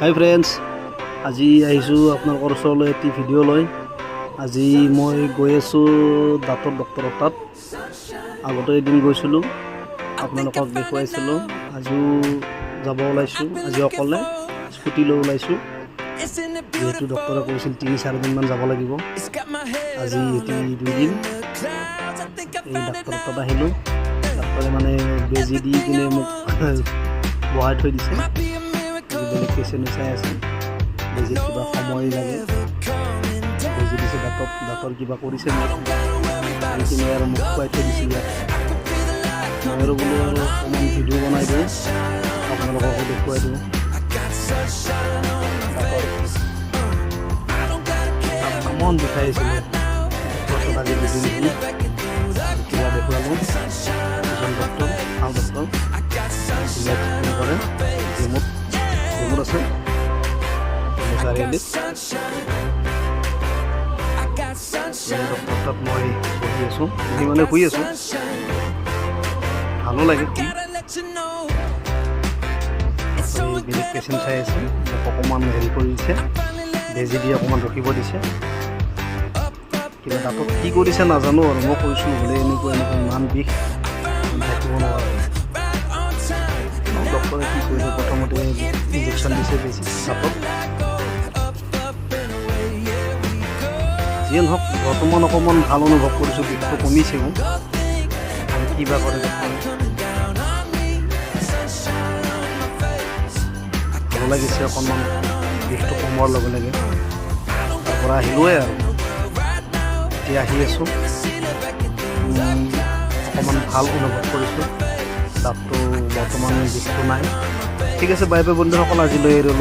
হাই friends, আজি আহিছোঁ আপোনালোকৰ ওচৰলৈ এটি ভিডিঅ' লৈ। আজি মই গৈ আছোঁ দাঁতৰ ডক্টৰৰ তাত। আগতে এদিন গৈছিলোঁ, আপোনালোকক দেখুৱাইছিলোঁ। আজিও যাব ওলাইছোঁ, আজি অকলে স্কুটি লৈ ওলাইছোঁ। যিহেতু ডক্টৰে কৈছিল 3-4 দিনমান যাব লাগিব। আজি এটি 2 দিন এই ডাক্তৰৰ তাত আহিলোঁ। ডাক্তৰে মানে বেজি দি কিনে মোক বহাই থৈ দিছে। বেলেগ পেচেণ্ট চাই আছে, বেজিত কিবা সময় লাগে, বেজি দিছে দাঁতৰ কিবা কৰিছে মোক কিনে আৰু মোক খুৱাই থৈ দিছে ইয়াত। মই আৰু বোলো আৰু অকণমান ভিডিঅ' বনাই দিওঁ, আপোনালোককো দেখুৱাই দিওঁ। মন বিষাই আছিলে আজি দুদিন কিবা দেখুৱালোঁ। এজন ডক্টৰ, ভাল ডক্টৰ, কৰে জিমত আছে চাৰিআলিত। ডক্টৰ তাত মই বহি আছোঁ, বহি মানে শুই আছোঁ। ভালো লাগে, বেলেগ পেচেণ্ট চাই আছে। মোক অকণমান হেৰি কৰি দিছে, বেজি দি অকণমান ৰখিব দিছে। কিবা দাঁতত কি কৰিছে নাজানো আৰু মই কৈছোঁ বোলে এনেকুৱা ইমান বিষ থাকিব নোৱাৰোঁ। ডক্টৰে কি কৰিছে, প্ৰথমতে ইনজেকশ্যন দিছে বেছি দাঁতত। যিয়ে নহওক বৰ্তমান অকণমান ভাল অনুভৱ কৰিছোঁ, বিষটো কমিছে মোৰ। কিবা কৰে ডক্টৰে, ভাল লাগিছে অকণমান বিষটো কমোৱাৰ লগে লগে। তাৰপৰা আহিলোৱে আৰু এতিয়া আহি আছোঁ, অকণমান ভাল অনুভৱ কৰিছোঁ। দাঁতটো বৰ্তমান বিষটো নাই। ঠিক আছে, বাই বাই বন্ধুসকল, আজিলৈ এৰিলোঁ।